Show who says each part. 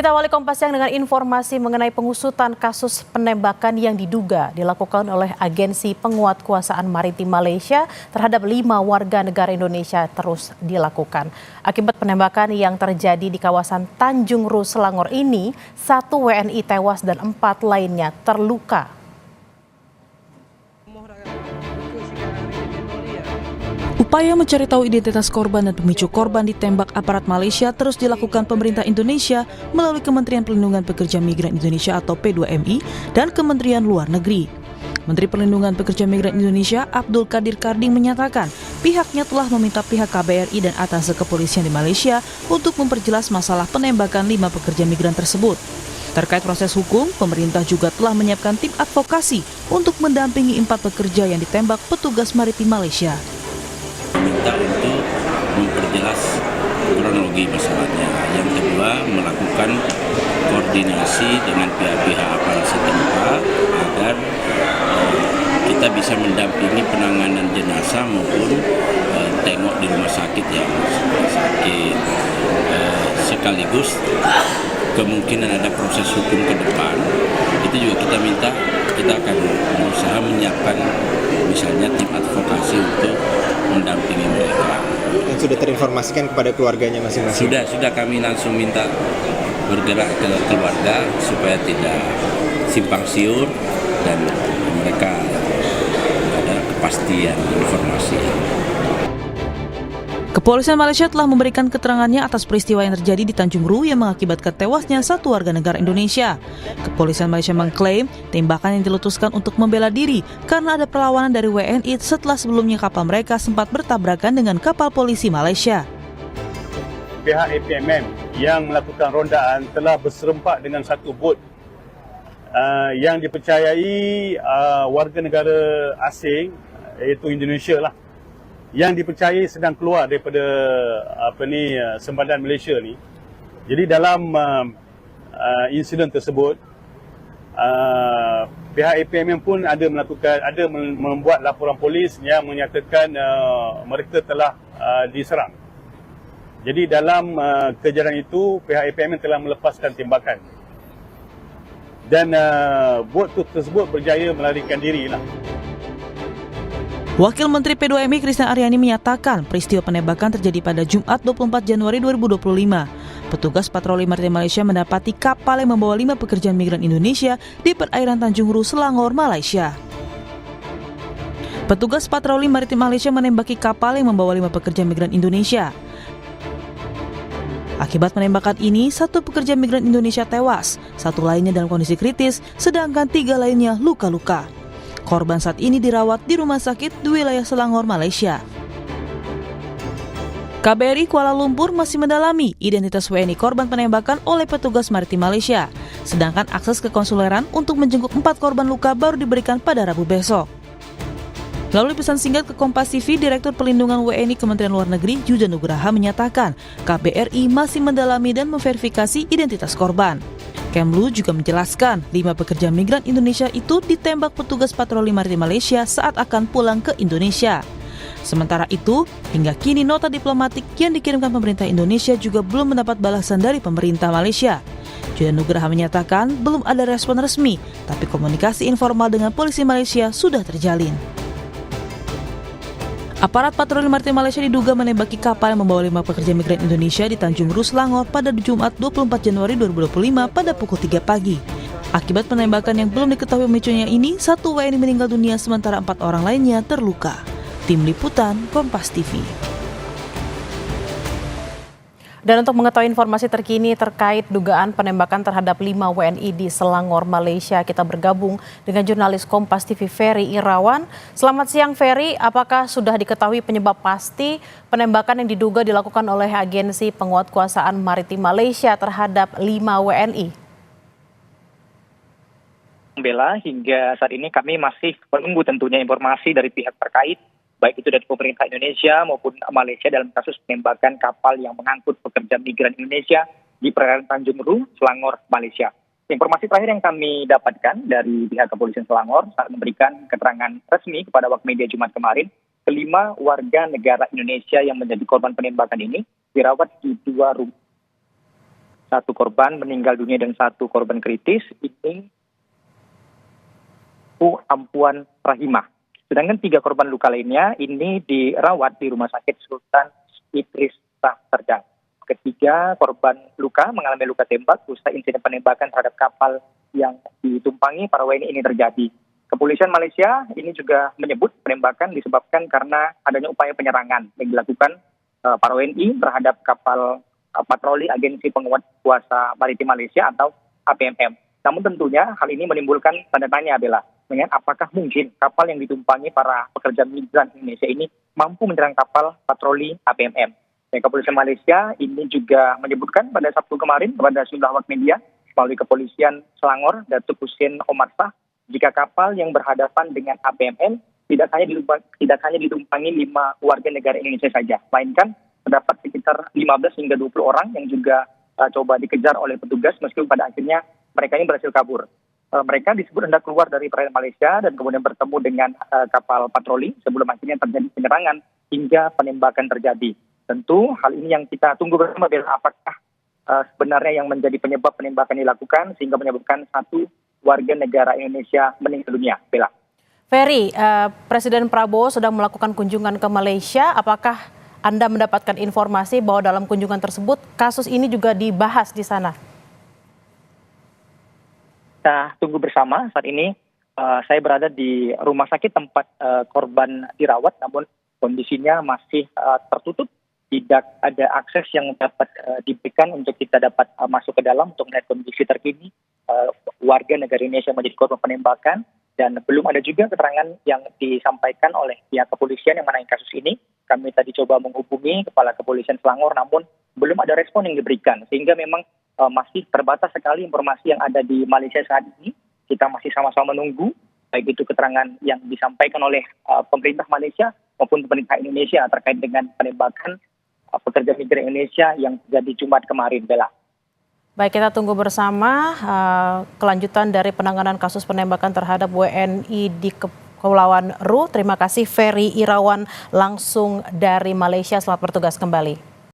Speaker 1: Kita awali Kompas Siang dengan informasi mengenai pengusutan kasus penembakan yang diduga dilakukan oleh Agensi Penguatkuasaan Maritim Malaysia terhadap 5 warga negara Indonesia terus dilakukan. Akibat penembakan yang terjadi di kawasan Tanjung Ru, Selangor ini, 1 WNI tewas dan 4 lainnya terluka.
Speaker 2: Upaya mencari tahu identitas korban dan pemicu korban ditembak aparat Malaysia terus dilakukan pemerintah Indonesia melalui Kementerian Perlindungan Pekerja Migran Indonesia atau P2MI dan Kementerian Luar Negeri. Menteri Perlindungan Pekerja Migran Indonesia Abdul Qadir Karding menyatakan pihaknya telah meminta pihak KBRI dan Atase Kepolisian di Malaysia untuk memperjelas masalah penembakan 5 pekerja migran tersebut. Terkait proses hukum, pemerintah juga telah menyiapkan tim advokasi untuk mendampingi 4 pekerja yang ditembak petugas maritim Malaysia.
Speaker 3: Minta untuk memperjelas kronologi masalahnya. Yang kedua, melakukan koordinasi dengan pihak-pihak aparat setempat agar kita bisa mendampingi penanganan jenazah maupun tengok di rumah sakit yang sakit. Sekaligus kemungkinan ada proses hukum ke depan, itu juga kita minta, kita akan berusaha menyiapkan misalnya tim advokasi untuk mendampingi mereka.
Speaker 4: Dan sudah terinformasikan kepada keluarganya masing-masing?
Speaker 3: Sudah kami langsung minta bergerak ke keluarga supaya tidak simpang siur dan mereka ada kepastian informasi.
Speaker 2: Kepolisian Malaysia telah memberikan keterangannya atas peristiwa yang terjadi di Tanjung Ru yang mengakibatkan tewasnya 1 warga negara Indonesia. Kepolisian Malaysia mengklaim tembakan yang diletuskan untuk membela diri karena ada perlawanan dari WNI setelah sebelumnya kapal mereka sempat bertabrakan dengan kapal polisi Malaysia.
Speaker 5: Pihak APMM yang melakukan rondaan telah berserempak dengan satu bot yang dipercayai warga negara asing, iaitu Indonesia lah, yang dipercayai sedang keluar daripada sempadan Malaysia ni. Jadi dalam insiden tersebut, pihak APMM pun ada membuat laporan polis yang menyatakan mereka telah diserang. Jadi dalam kejaran itu, pihak APMM telah melepaskan tembakan. Dan bot tersebut berjaya melarikan diri lah.
Speaker 2: Wakil Menteri P2MI Christian Aryani menyatakan peristiwa penembakan terjadi pada Jumat 24 Januari 2025. Petugas patroli maritim Malaysia mendapati kapal yang membawa 5 pekerja migran Indonesia di perairan Tanjung Ru, Selangor, Malaysia. Petugas patroli maritim Malaysia menembaki kapal yang membawa 5 pekerja migran Indonesia. Akibat penembakan ini, 1 pekerja migran Indonesia tewas, 1 lainnya dalam kondisi kritis, sedangkan 3 lainnya luka-luka. Korban saat ini dirawat di rumah sakit di wilayah Selangor, Malaysia. KBRI Kuala Lumpur masih mendalami identitas WNI korban penembakan oleh petugas maritim Malaysia. Sedangkan akses ke konsuleran untuk menjenguk 4 korban luka baru diberikan pada Rabu besok. Melalui pesan singkat ke Kompas TV, Direktur Perlindungan WNI Kementerian Luar Negeri Juja Nugraha menyatakan KBRI masih mendalami dan memverifikasi identitas korban. Kemlu juga menjelaskan 5 pekerja migran Indonesia itu ditembak petugas patroli maritim Malaysia saat akan pulang ke Indonesia. Sementara itu, hingga kini nota diplomatik yang dikirimkan pemerintah Indonesia juga belum mendapat balasan dari pemerintah Malaysia. Juja Nugraha menyatakan belum ada respon resmi, tapi komunikasi informal dengan polisi Malaysia sudah terjalin. Aparat patroli maritim Malaysia diduga menembaki kapal yang membawa 5 pekerja migran Indonesia di Tanjung Ru, Selangor pada Jumat 24 Januari 2025 pada pukul 3 pagi. Akibat penembakan yang belum diketahui pemicunya ini, 1 WNI meninggal dunia sementara 4 orang lainnya terluka. Tim Liputan Kompas TV.
Speaker 1: Dan untuk mengetahui informasi terkini terkait dugaan penembakan terhadap 5 WNI di Selangor, Malaysia, kita bergabung dengan jurnalis Kompas TV Ferry Irawan. Selamat siang Ferry, apakah sudah diketahui penyebab pasti penembakan yang diduga dilakukan oleh Agensi Penguatkuasaan Maritim Malaysia terhadap 5 WNI?
Speaker 6: Bella, hingga saat ini kami masih menunggu tentunya informasi dari pihak terkait, baik itu dari pemerintah Indonesia maupun Malaysia dalam kasus penembakan kapal yang mengangkut pekerja migran Indonesia di perairan Tanjung Ru, Selangor, Malaysia. Informasi terakhir yang kami dapatkan dari pihak kepolisian Selangor saat memberikan keterangan resmi kepada awak media Jumat kemarin, 5 warga negara Indonesia yang menjadi korban penembakan ini dirawat di 2 rumah 1 korban meninggal dunia dan 1 korban kritis. Ini Ampuan Rahimah. Sedangkan 3 korban luka lainnya ini dirawat di Rumah Sakit Sultan Idris Shah Serdang. Ketiga korban luka mengalami luka tembak usai insiden penembakan terhadap kapal yang ditumpangi para WNI ini terjadi. Kepolisian Malaysia ini juga menyebut penembakan disebabkan karena adanya upaya penyerangan yang dilakukan para WNI terhadap kapal patroli Agensi Penguasa Maritim Malaysia atau APMM. Namun tentunya hal ini menimbulkan tanda tanya, Bella, dengan apakah mungkin kapal yang ditumpangi para pekerja migran Indonesia ini mampu menyerang kapal patroli APMM. Dan Kepolisian Malaysia ini juga menyebutkan pada Sabtu kemarin kepada sejumlah awak media melalui Kepolisian Selangor, Datuk Hussein Omar Shah, jika kapal yang berhadapan dengan APMM tidak hanya ditumpangi 5 warga negara Indonesia saja, melainkan terdapat sekitar 15 hingga 20 orang yang juga coba dikejar oleh petugas meskipun pada akhirnya mereka ini berhasil kabur. Mereka disebut hendak keluar dari perairan Malaysia dan kemudian bertemu dengan kapal patroli sebelum akhirnya terjadi penyerangan hingga penembakan terjadi. Tentu hal ini yang kita tunggu bersama, Bella, apakah sebenarnya yang menjadi penyebab penembakan dilakukan sehingga menyebabkan 1 warga negara Indonesia meninggal dunia, Bella.
Speaker 1: Ferry, Presiden Prabowo sedang melakukan kunjungan ke Malaysia. Apakah Anda mendapatkan informasi bahwa dalam kunjungan tersebut kasus ini juga dibahas di sana?
Speaker 6: Kita tunggu bersama. Saat ini saya berada di rumah sakit tempat korban dirawat, namun kondisinya masih tertutup. Tidak ada akses yang dapat diberikan untuk kita dapat masuk ke dalam untuk melihat kondisi terkini warga negara Indonesia menjadi korban penembakan. Dan belum ada juga keterangan yang disampaikan oleh pihak kepolisian yang menangani kasus ini. Kami tadi coba menghubungi Kepala Kepolisian Selangor, namun belum ada respon yang diberikan. Sehingga memang masih terbatas sekali informasi yang ada di Malaysia saat ini. Kita masih sama-sama menunggu, baik itu keterangan yang disampaikan oleh pemerintah Malaysia maupun pemerintah Indonesia terkait dengan penembakan pekerja migran Indonesia yang terjadi Jumat kemarin, Bella.
Speaker 1: Baik, kita tunggu bersama kelanjutan dari penanganan kasus penembakan terhadap WNI di Kepulauan Ru. Terima kasih Ferry Irawan langsung dari Malaysia. Selamat bertugas kembali.